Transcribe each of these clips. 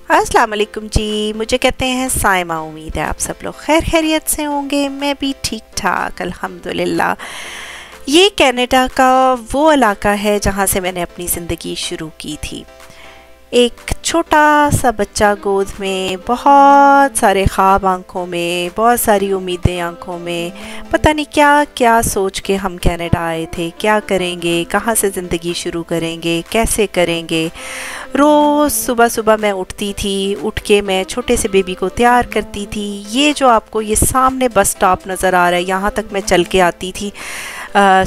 अस्सलाम वालेकुम जी। मुझे कहते हैं साइमा। उम्मीद है आप सब लोग खैर खैरियत से होंगे। मैं भी ठीक ठाक अल्हम्दुलिल्लाह। ये कनाडा का वो इलाका है जहाँ से मैंने अपनी ज़िंदगी शुरू की थी। एक छोटा सा बच्चा गोद में, बहुत सारे ख्वाब आंखों में, बहुत सारी उम्मीदें आंखों में, पता नहीं क्या क्या सोच के हम कनाडा आए थे। क्या करेंगे, कहाँ से ज़िंदगी शुरू करेंगे, कैसे करेंगे। रोज़ सुबह सुबह मैं उठती थी, उठ के मैं छोटे से बेबी को तैयार करती थी। ये जो आपको ये सामने बस स्टॉप नज़र आ रहा है, यहाँ तक मैं चल के आती थी।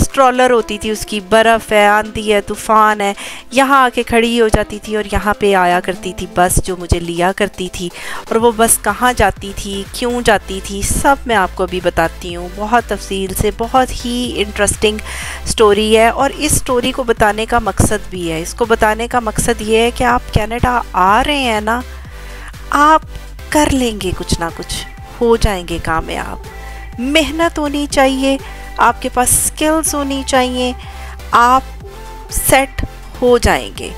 स्ट्रॉलर होती थी उसकी, बर्फ़ है, आंधी है, तूफ़ान है, यहाँ आके खड़ी हो जाती थी और यहाँ पे आया करती थी बस जो मुझे लिया करती थी। और वो बस कहाँ जाती थी, क्यों जाती थी, सब मैं आपको अभी बताती हूँ बहुत तफसील से। बहुत ही इंटरेस्टिंग स्टोरी है और इस स्टोरी को बताने का मकसद भी है। इसको बताने का मकसद ये है कि आप कनाडा आ रहे हैं ना, आप कर लेंगे कुछ ना कुछ, हो जाएंगे कामयाब। मेहनत होनी चाहिए, आपके पास स्किल्स होनी चाहिए, आप सेट हो जाएंगे।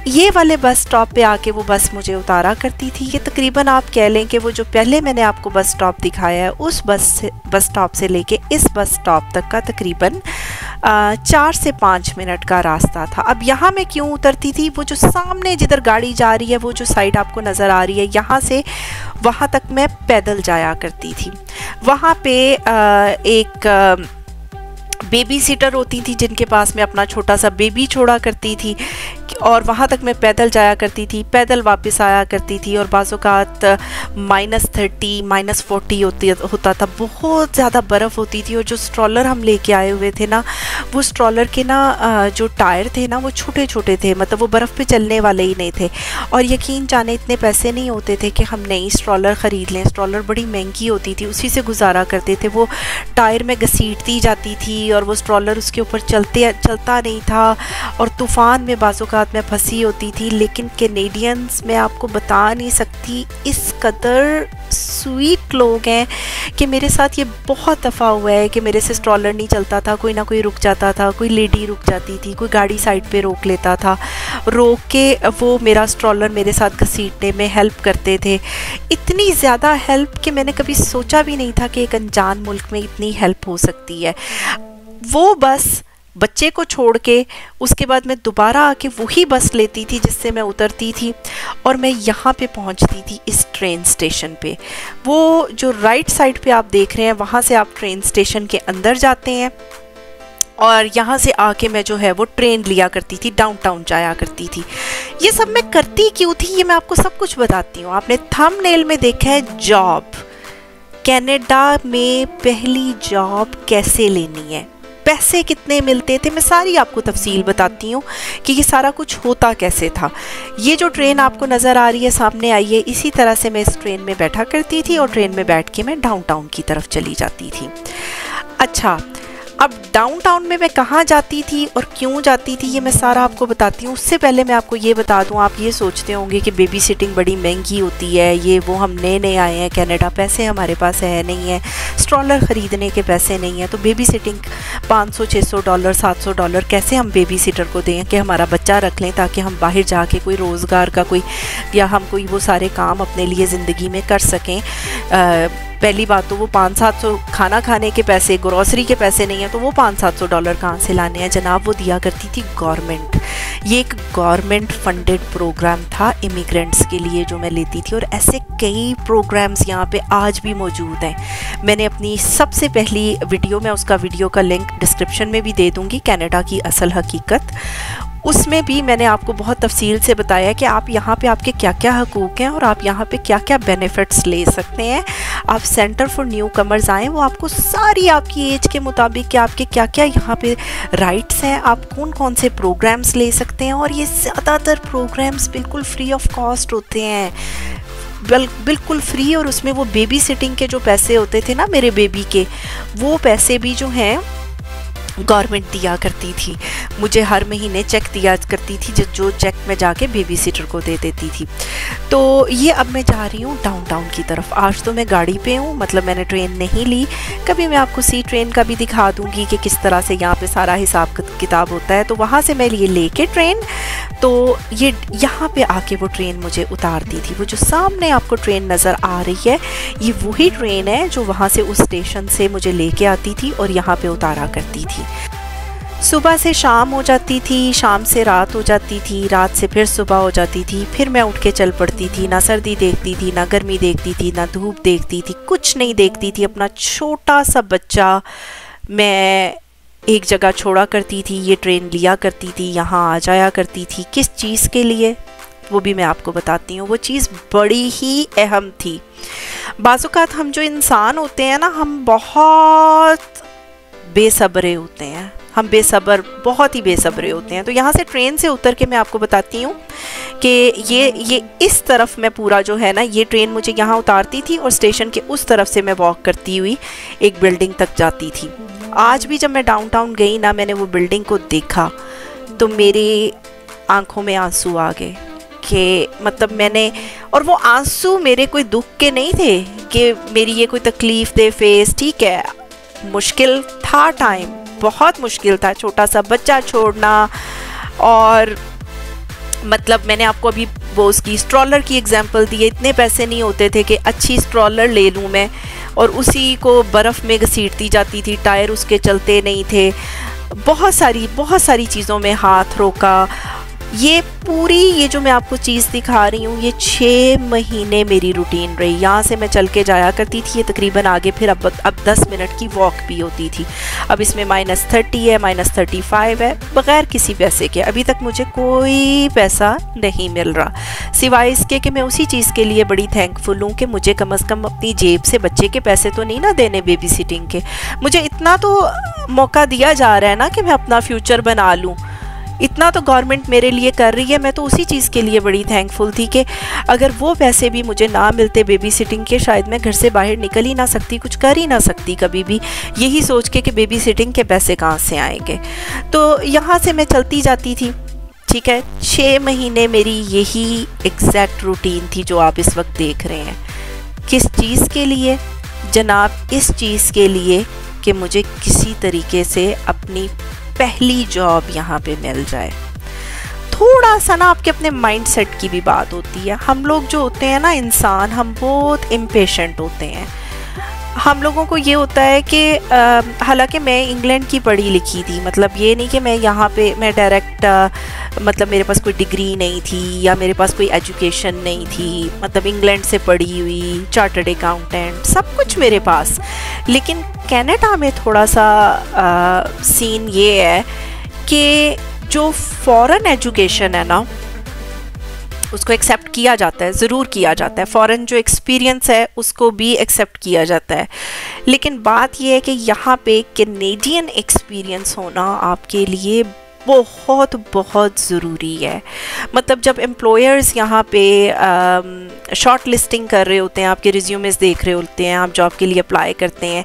ये वाले बस स्टॉप पे आके वो बस मुझे उतारा करती थी। ये तकरीबन आप कह लें कि वो जो पहले मैंने आपको बस स्टॉप दिखाया है उस बस स्टॉप से लेके इस बस स्टॉप तक का तकरीबन 4 से 5 मिनट का रास्ता था। अब यहाँ मैं क्यों उतरती थी, वो जो सामने जिधर गाड़ी जा रही है, वो जो साइड आपको नज़र आ रही है, यहाँ से वहाँ तक मैं पैदल जाया करती थी। वहाँ पे एक बेबी सीटर होती थी जिनके पास मैं अपना छोटा सा बेबी छोड़ा करती थी और वहाँ तक मैं पैदल जाया करती थी, पैदल वापस आया करती थी। और बाज़-औक़ात -30 -40 होता था, बहुत ज़्यादा बर्फ़ होती थी। और जो स्ट्रॉलर हम लेके आए हुए थे ना, वो स्ट्रॉलर के ना जो टायर थे ना, वो छोटे छोटे थे, मतलब वो बर्फ़ पे चलने वाले ही नहीं थे। और यकीन जाने इतने पैसे नहीं होते थे कि हम नई स्ट्रॉलर ख़रीद लें। स्ट्रॉलर बड़ी महंगी होती थी, उसी से गुजारा करते थे। वो टायर में घसीटती जाती थी और वो स्ट्रॉलर उसके ऊपर चलता नहीं था और तूफ़ान में बाज़-औक़ात मैं फंसी होती थी। लेकिन कैनेडियंस, मैं आपको बता नहीं सकती, इस कदर स्वीट लोग हैं कि मेरे साथ ये बहुत दफ़ा हुआ है कि मेरे से स्ट्रॉलर नहीं चलता था, कोई ना कोई रुक जाता था, कोई लेडी रुक जाती थी, कोई गाड़ी साइड पे रोक लेता था, रोक के वो मेरा स्ट्रॉलर मेरे साथ घसीटने में हेल्प करते थे। इतनी ज़्यादा हेल्प कि मैंने कभी सोचा भी नहीं था कि एक अनजान मुल्क में इतनी हेल्प हो सकती है। वो बस बच्चे को छोड़ के उसके बाद मैं दोबारा आके वही बस लेती थी जिससे मैं उतरती थी और मैं यहाँ पे पहुँचती थी इस ट्रेन स्टेशन पे। वो जो राइट साइड पे आप देख रहे हैं, वहाँ से आप ट्रेन स्टेशन के अंदर जाते हैं और यहाँ से आके मैं जो है वो ट्रेन लिया करती थी, डाउनटाउन जाया करती थी। ये सब मैं करती क्यों थी, ये मैं आपको सब कुछ बताती हूँ। आपने थंबनेल में देखा है जॉब, कनाडा में पहली जॉब कैसे लेनी है, पैसे कितने मिलते थे, मैं सारी आपको तफसील बताती हूँ कि ये सारा कुछ होता कैसे था। ये जो ट्रेन आपको नज़र आ रही है सामने आई है, इसी तरह से मैं इस ट्रेन में बैठा करती थी और ट्रेन में बैठ के मैं डाउनटाउन की तरफ चली जाती थी। अच्छा, अब डाउनटाउन में मैं कहाँ जाती थी और क्यों जाती थी, ये मैं सारा आपको बताती हूँ। उससे पहले मैं आपको ये बता दूँ, आप ये सोचते होंगे कि बेबी सिटिंग बड़ी महंगी होती है, ये वो, हम नए नए आए हैं कनाडा, पैसे हमारे पास है नहीं है, स्ट्रॉलर ख़रीदने के पैसे नहीं है, तो बेबी सिटिंग $500 $600 $700 कैसे हम बेबी सिटर को दें कि हमारा बच्चा रख लें ताकि हम बाहर जाके कोई रोज़गार का कोई, या हम कोई वो सारे काम अपने लिए ज़िंदगी में कर सकें। पहली बात तो वो 500-700 खाना खाने के पैसे, ग्रॉसरी के पैसे नहीं है, तो वो $500-700 कहाँ से लाने हैं जनाब। वो दिया करती थी गवर्नमेंट। ये एक गवर्नमेंट फंडेड प्रोग्राम था इमिग्रेंट्स के लिए जो मैं लेती थी और ऐसे कई प्रोग्राम्स यहाँ पे आज भी मौजूद हैं। मैंने अपनी सबसे पहली वीडियो में, उसका वीडियो का लिंक डिस्क्रिप्शन में भी दे दूँगी, कनाडा की असल हकीकत, उसमें भी मैंने आपको बहुत तफसील से बताया कि आप यहाँ पे आपके क्या क्या हकूक़ हैं और आप यहाँ पे क्या क्या बेनिफिट्स ले सकते हैं। आप सेंटर फॉर न्यू कमर्स आएँ, वो आपको सारी आपकी एज के मुताबिक कि आपके क्या क्या यहाँ पे राइट्स हैं, आप कौन कौन से प्रोग्राम्स ले सकते हैं। और ये ज़्यादातर प्रोग्राम्स बिल्कुल फ्री ऑफ कॉस्ट होते हैं, बिल्कुल फ्री। और उसमें वो बेबी सिटिंग के जो पैसे होते थे ना मेरे बेबी के, वो पैसे भी जो हैं गवर्नमेंट दिया करती थी। मुझे हर महीने चेक दिया करती थी, जो चेक मैं जाके बेबी सिटर को दे देती थी। तो ये अब मैं जा रही हूँ डाउनटाउन की तरफ। आज तो मैं गाड़ी पे हूँ, मतलब मैंने ट्रेन नहीं ली। कभी मैं आपको सी ट्रेन का भी दिखा दूँगी कि किस तरह से यहाँ पे सारा हिसाब किताब होता है। तो वहाँ से मैं ये लेके ट्रेन, तो ये यहाँ पे आके वो ट्रेन मुझे उतारती थी। वो जो सामने आपको ट्रेन नज़र आ रही है, ये वही ट्रेन है जो वहाँ से उस स्टेशन से मुझे लेके आती थी और यहाँ पे उतारा करती थी। सुबह से शाम हो जाती थी, शाम से रात हो जाती थी, रात से फिर सुबह हो जाती थी। फिर मैं उठ के चल पड़ती थी। ना सर्दी देखती थी, ना गर्मी देखती थी, ना धूप देखती थी, कुछ नहीं देखती थी। अपना छोटा सा बच्चा मैं एक जगह छोड़ा करती थी, ये ट्रेन लिया करती थी, यहाँ आ जाया करती थी। किस चीज़ के लिए, वो भी मैं आपको बताती हूँ। वो चीज़ बड़ी ही अहम थी। बाज़-औक़ात हम जो इंसान होते हैं ना, हम बहुत बेसब्रे होते हैं, हम बेसब्र, बहुत ही बेसब्रे होते हैं। तो यहाँ से ट्रेन से उतर के मैं आपको बताती हूँ कि ये इस तरफ मैं पूरा जो है ना, ये ट्रेन मुझे यहाँ उतारती थी और स्टेशन के उस तरफ से मैं वॉक करती हुई एक बिल्डिंग तक जाती थी। आज भी जब मैं डाउनटाउन गई ना, मैंने वो बिल्डिंग को देखा तो मेरी आंखों में आंसू आ गए कि मतलब मैंने, और वो आंसू मेरे कोई दुख के नहीं थे कि मेरी ये कोई तकलीफ़ दे फेस। ठीक है, मुश्किल था, टाइम बहुत मुश्किल था, छोटा सा बच्चा छोड़ना। और मतलब मैंने आपको अभी वो उसकी स्ट्रॉलर की एग्जांपल दी है। इतने पैसे नहीं होते थे कि अच्छी स्ट्रॉलर ले लूँ मैं, और उसी को बर्फ़ में घसीटती जाती थी, टायर उसके चलते नहीं थे। बहुत सारी चीज़ों में हाथ रोका। ये पूरी, ये जो मैं आपको चीज़ दिखा रही हूँ, ये 6 महीने मेरी रूटीन रही। यहाँ से मैं चल के जाया करती थी, ये तकरीबन आगे फिर अब 10 मिनट की वॉक भी होती थी। अब इसमें -30 है, -35 है, बग़ैर किसी पैसे के। अभी तक मुझे कोई पैसा नहीं मिल रहा, सिवाय इसके कि मैं उसी चीज़ के लिए बड़ी थैंकफुल हूँ कि मुझे कम अज़ कम अपनी जेब से बच्चे के पैसे तो नहीं ना देने बेबी सिटिंग के। मुझे इतना तो मौका दिया जा रहा है ना कि मैं अपना फ्यूचर बना लूँ, इतना तो गवर्नमेंट मेरे लिए कर रही है। मैं तो उसी चीज़ के लिए बड़ी थैंकफुल थी कि अगर वो पैसे भी मुझे ना मिलते बेबी सिटिंग के, शायद मैं घर से बाहर निकल ही ना सकती, कुछ कर ही ना सकती कभी भी, यही सोच के कि बेबी सिटिंग के पैसे कहाँ से आएंगे। तो यहाँ से मैं चलती जाती थी। ठीक है, 6 महीने मेरी यही एग्जैक्ट रूटीन थी जो आप इस वक्त देख रहे हैं। किस चीज़ के लिए जनाब? इस चीज़ के लिए कि मुझे किसी तरीके से अपनी पहली जॉब यहाँ पे मिल जाए। थोड़ा सा ना आपके अपने माइंडसेट की भी बात होती है। हम लोग जो होते हैं ना इंसान, हम बहुत इम्पेशेंट होते हैं। हम लोगों को ये होता है कि हालांकि मैं इंग्लैंड की पढ़ी लिखी थी, मतलब ये नहीं कि मैं यहाँ पे मैं डायरेक्ट मतलब मेरे पास कोई डिग्री नहीं थी या मेरे पास कोई एजुकेशन नहीं थी, मतलब इंग्लैंड से पढ़ी हुई, चार्टर्ड अकाउंटेंट, सब कुछ मेरे पास। लेकिन कनाडा में थोड़ा सा सीन ये है कि जो फॉरेन एजुकेशन है ना, उसको एक्सेप्ट किया जाता है, ज़रूर किया जाता है। फॉरेन जो एक्सपीरियंस है उसको भी एक्सेप्ट किया जाता है। लेकिन बात यह है कि यहाँ पे कैनेडियन एक्सपीरियंस होना आपके लिए बहुत बहुत ज़रूरी है। मतलब जब एम्प्लॉयर्स यहाँ पे शॉर्ट लिस्टिंग कर रहे होते हैं, आपके रिज्यूमेस देख रहे होते हैं, आप जॉब के लिए अप्लाई करते हैं,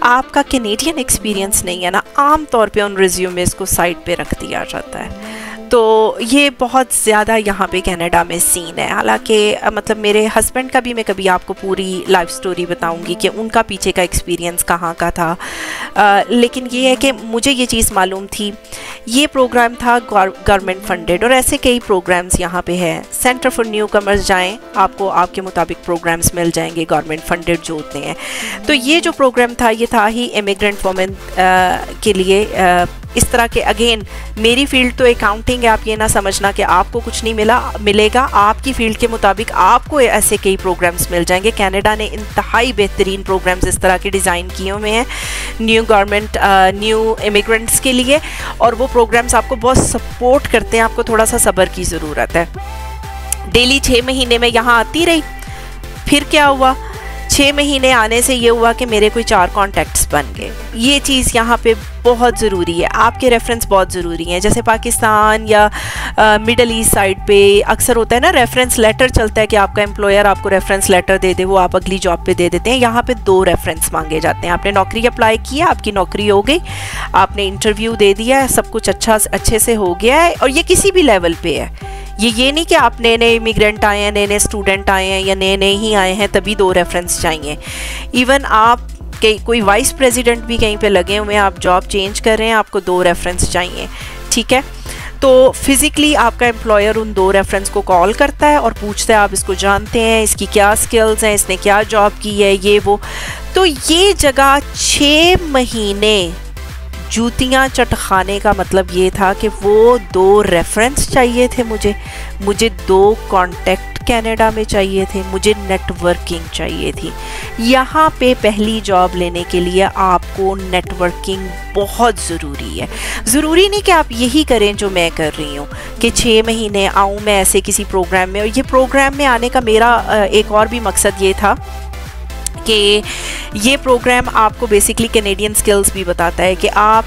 आपका कैनेडियन एक्सपीरियंस नहीं है ना, आम तौर पे उन रिज्यूमेस को साइड पे रख दिया जाता है। तो ये बहुत ज़्यादा यहाँ पे कनाडा में सीन है। हालांकि मतलब मेरे हस्बैंड का भी मैं कभी आपको पूरी लाइफ स्टोरी बताऊंगी कि उनका पीछे का एक्सपीरियंस कहाँ का था। लेकिन ये है कि मुझे ये चीज़ मालूम थी। ये प्रोग्राम था गवर्नमेंट फंडेड, और ऐसे कई प्रोग्राम्स यहाँ पे हैं। सेंटर फॉर न्यू कमर्स जाएँ, आपको आपके मुताबिक प्रोग्राम्स मिल जाएंगे गवर्नमेंट फंडेड जो होते हैं। तो ये जो प्रोग्राम था, ये था ही इमिग्रेंट वुमेन के लिए। इस तरह के, अगेन मेरी फील्ड तो अकाउंटिंग है, आप ये ना समझना कि आपको कुछ नहीं मिलेगा। आपकी फील्ड के मुताबिक आपको ऐसे कई प्रोग्राम्स मिल जाएंगे। कनाडा ने इंतहाई बेहतरीन प्रोग्राम्स इस तरह के डिज़ाइन किए हुए हैं न्यू इमिग्रेंट्स के लिए, और वो प्रोग्राम्स आपको बहुत सपोर्ट करते हैं। आपको थोड़ा सा सब्र की ज़रूरत है। डेली 6 महीने में यहाँ आती रही। फिर क्या हुआ, 6 महीने आने से ये हुआ कि मेरे कोई 4 कॉन्टैक्ट्स बन गए। ये चीज़ यहाँ पे बहुत ज़रूरी है, आपके रेफरेंस बहुत ज़रूरी हैं। जैसे पाकिस्तान या मिडल ईस्ट साइड पे अक्सर होता है ना, रेफरेंस लेटर चलता है कि आपका एम्प्लॉयर आपको रेफरेंस लेटर दे दे, वो आप अगली जॉब पे दे देते हैं। यहाँ पे 2 रेफरेंस मांगे जाते हैं। आपने नौकरी अप्लाई किया, आपकी नौकरी हो गई, आपने इंटरव्यू दे दिया, सब कुछ अच्छे से हो गया है, और ये किसी भी लेवल पे है। ये नहीं कि आप नए नए इमिग्रेंट आए हैं, नए नए स्टूडेंट आए हैं या नए नए ही आए हैं तभी 2 रेफरेंस चाहिए। इवन आप कोई वाइस प्रेसिडेंट भी कहीं पे लगे हुए हैं, आप जॉब चेंज कर रहे हैं, आपको 2 रेफरेंस चाहिए, ठीक है। तो फिज़िकली आपका एम्प्लॉयर उन 2 रेफरेंस को कॉल करता है और पूछता है आप इसको जानते हैं, इसकी क्या स्किल्स हैं, इसने क्या जॉब की है, ये वो। तो ये जगह 6 महीने जूतियाँ चटखाने का मतलब ये था कि वो 2 रेफरेंस चाहिए थे मुझे 2 कॉन्टैक्ट कनाडा में चाहिए थे, मुझे नेटवर्किंग चाहिए थी। यहाँ पे पहली जॉब लेने के लिए आपको नेटवर्किंग बहुत ज़रूरी है। ज़रूरी नहीं कि आप यही करें जो मैं कर रही हूँ कि 6 महीने आऊँ मैं ऐसे किसी प्रोग्राम में। और ये प्रोग्राम में आने का मेरा एक और भी मकसद ये था कि ये प्रोग्राम आपको बेसिकली कैनेडियन स्किल्स भी बताता है कि आप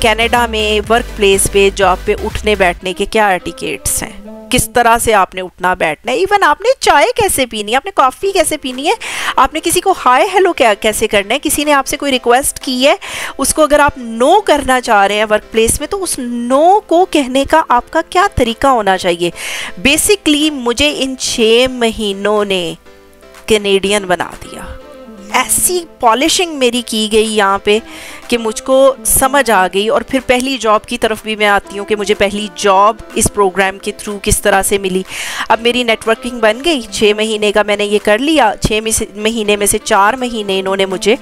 कनाडा में वर्क प्लेस पे जॉब पे उठने बैठने के क्या एटिकेट्स हैं, किस तरह से आपने उठना बैठना है, इवन आपने चाय कैसे पीनी है, आपने कॉफ़ी कैसे पीनी है, आपने किसी को हाय हेलो कैसे करना है, किसी ने आपसे कोई रिक्वेस्ट की है, उसको अगर आप नो करना चाह रहे हैं वर्क प्लेस में तो उस नो को कहने का आपका क्या तरीका होना चाहिए। बेसिकली मुझे इन 6 महीनों ने कैनेडियन बना दिया। ऐसी पॉलिशिंग मेरी की गई यहाँ पे कि मुझको समझ आ गई। और फिर पहली जॉब की तरफ भी मैं आती हूँ कि मुझे पहली जॉब इस प्रोग्राम के थ्रू किस तरह से मिली। अब मेरी नेटवर्किंग बन गई, 6 महीने का मैंने ये कर लिया। 6 महीने में से 4 महीने इन्होंने मुझे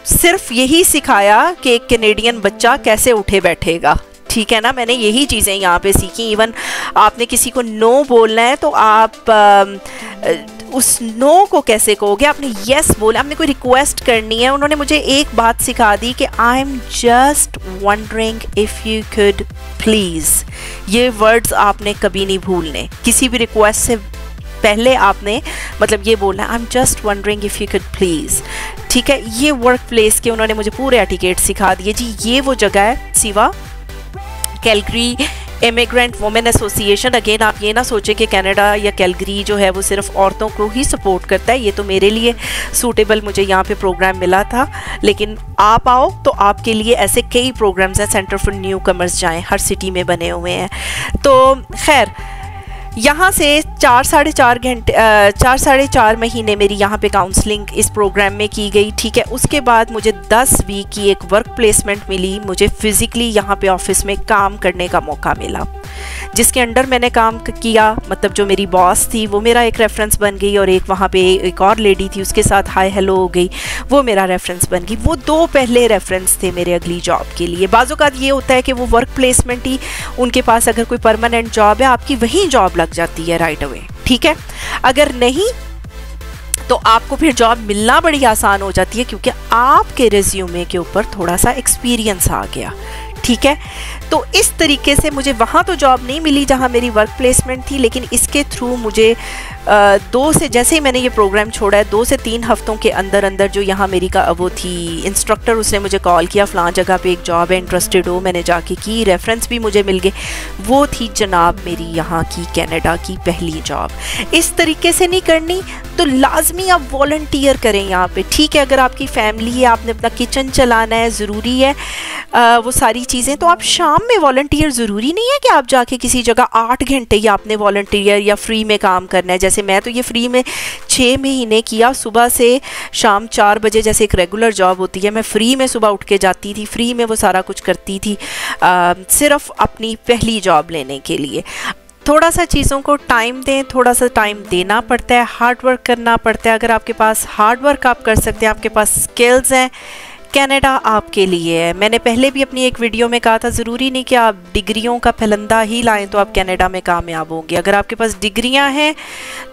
सिर्फ यही सिखाया कि एक कैनेडियन बच्चा कैसे उठे बैठेगा, ठीक है ना। मैंने यही चीज़ें यहाँ पे सीखी। इवन आपने किसी को नो बोलना है तो आप उस नो को कैसे कहोगे, आपने यस बोला, आपने कोई रिक्वेस्ट करनी है। उन्होंने मुझे एक बात सिखा दी कि I am just wondering if you could please. ये वर्ड्स आपने कभी नहीं भूलने। किसी भी रिक्वेस्ट से पहले आपने मतलब ये बोलना, I am just wondering if you could please, ठीक है। ये वर्क प्लेस के उन्होंने मुझे पूरे एटिकेट सिखा दिए जी। ये वो जगह है सिवा Calgary immigrant women association. Again आप ये ना सोचें कि कनाडा या कैलगरी जो है वो सिर्फ औरतों को ही सपोर्ट करता है। ये तो मेरे लिए सूटेबल मुझे यहाँ पे प्रोग्राम मिला था, लेकिन आप आओ तो आपके लिए ऐसे कई प्रोग्राम्स हैं। सेंटर फॉर न्यू कमर्स जाएँ, हर सिटी में बने हुए हैं। तो खैर यहाँ से 4-4.5 महीने मेरी यहाँ पे काउंसलिंग इस प्रोग्राम में की गई, ठीक है। उसके बाद मुझे 10 वीक की एक वर्क प्लेसमेंट मिली। मुझे फिज़िकली यहाँ पे ऑफिस में काम करने का मौका मिला, जिसके अंडर मैंने काम किया। मतलब जो मेरी बॉस थी वो मेरा एक रेफरेंस बन गई, और एक वहाँ पे एक और लेडी थी, उसके साथ हाय हेलो हो गई, वो मेरा रेफरेंस बन गई। वो 2 पहले रेफरेंस थे मेरे अगली जॉब के लिए। बाज़-औक़ात ये होता है कि वो वर्क प्लेसमेंट ही उनके पास अगर कोई परमानेंट जॉब है आपकी वहीं जॉब लग जाती है राइट अवे, ठीक है। अगर नहीं तो आपको फिर जॉब मिलना बड़ी आसान हो जाती है, क्योंकि आपके रिज्यूमे के ऊपर थोड़ा सा एक्सपीरियंस आ गया, ठीक है। तो इस तरीके से मुझे वहाँ तो जॉब नहीं मिली जहाँ मेरी वर्क प्लेसमेंट थी, लेकिन इसके थ्रू मुझे 2 से जैसे ही मैंने ये प्रोग्राम छोड़ा है 2 से 3 हफ्तों के अंदर अंदर जो यहाँ मेरी का वो थी इंस्ट्रक्टर, उसने मुझे कॉल किया, फ़लाँ जगह पे एक जॉब है, इंटरेस्टेड हो। मैंने जाके की, रेफरेंस भी मुझे मिल गए। वो थी जनाब मेरी यहाँ की कनाडा की पहली जॉब। इस तरीके से नहीं करनी तो लाजमी आप वॉलंटियर करें यहाँ पे, ठीक है। अगर आपकी फैमिली है, आपने अपना किचन चलाना है, ज़रूरी है वो सारी चीज़ें, तो आप शाम में वॉलंटियर ज़रूरी नहीं है कि आप जाके किसी जगह 8 घंटे या आपने वॉलंटियर या फ्री में काम करना है। जैसे मैं तो ये फ्री में 6 महीने किया, सुबह से शाम 4 बजे जैसे एक रेगुलर जॉब होती है, मैं फ्री में सुबह उठ के जाती थी, फ्री में वो सारा कुछ करती थी, सिर्फ अपनी पहली जॉब लेने के लिए। थोड़ा सा चीज़ों को टाइम दें, थोड़ा सा टाइम देना पड़ता है, हार्ड वर्क करना पड़ता है। अगर आपके पास हार्ड वर्क आप कर सकते हैं, आपके पास स्किल्स हैं, कनाडा आपके लिए है। मैंने पहले भी अपनी एक वीडियो में कहा था, ज़रूरी नहीं कि आप डिग्रियों का फलंदा ही लाएं तो आप कनाडा में कामयाब होंगे। अगर आपके पास डिग्रियां हैं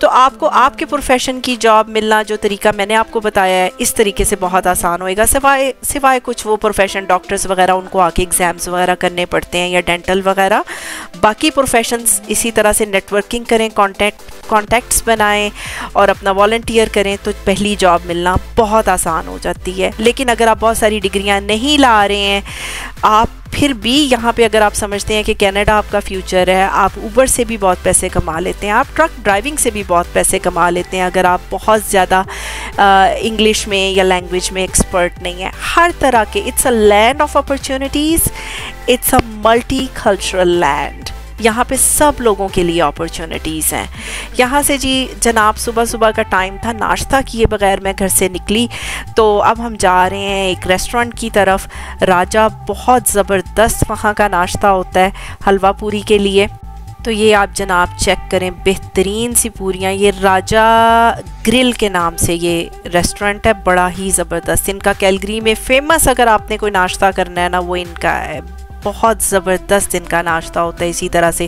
तो आपको आपके प्रोफेशन की जॉब मिलना, जो तरीका मैंने आपको बताया है, इस तरीके से बहुत आसान होएगा। सिवाय कुछ वो प्रोफेशन डॉक्टर्स वगैरह उनको आके एग्ज़ाम्स वगैरह करने पड़ते हैं, या डेंटल वगैरह। बाकी प्रोफेशंस इसी तरह से नेटवर्किंग करें, कॉन्टैक्ट्स बनाएं और अपना वॉलंटियर करें तो पहली जॉब मिलना बहुत आसान हो जाती है। लेकिन अगर आप बहुत बहुत सारी डिग्रियां नहीं ला रहे हैं, आप फिर भी यहाँ पे अगर आप समझते हैं कि कनाडा आपका फ्यूचर है, आप ऊबर से भी बहुत पैसे कमा लेते हैं, आप ट्रक ड्राइविंग से भी बहुत पैसे कमा लेते हैं अगर आप बहुत ज़्यादा इंग्लिश में या लैंग्वेज में एक्सपर्ट नहीं है। हर तरह के, it's a land of opportunities, it's a multi cultural land. यहाँ पे सब लोगों के लिए अपॉर्चुनिटीज़ हैं। यहाँ से जी जनाब सुबह सुबह का टाइम था, नाश्ता किए बगैर मैं घर से निकली, तो अब हम जा रहे हैं एक रेस्टोरेंट की तरफ। राजा बहुत ज़बरदस्त वहाँ का नाश्ता होता है हलवा पूरी के लिए। तो ये आप जनाब चेक करें, बेहतरीन सी पूरियाँ। ये राजा ग्रिल के नाम से ये रेस्टोरेंट है, बड़ा ही ज़बरदस्त। इनका कैलगरी में फ़ेमस अगर आपने कोई नाश्ता करना है ना, वो इनका है। बहुत ज़बरदस्त इनका नाश्ता होता है। इसी तरह से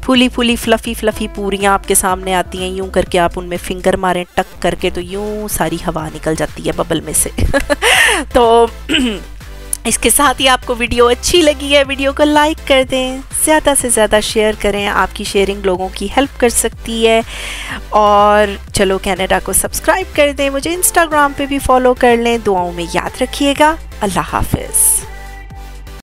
फूली फूली फ्लफ़ी पूरियाँ आपके सामने आती हैं, यूं करके आप उनमें फिंगर मारें टक करके तो यूं सारी हवा निकल जाती है बबल में से। तो इसके साथ ही आपको वीडियो अच्छी लगी है, वीडियो को लाइक कर दें, ज़्यादा से ज़्यादा शेयर करें, आपकी शेयरिंग लोगों की हेल्प कर सकती है। और चलो कनाडा को सब्सक्राइब कर दें, मुझे इंस्टाग्राम पे भी फॉलो कर लें। दुआओं में याद रखिएगा। अल्लाह हाफिज़।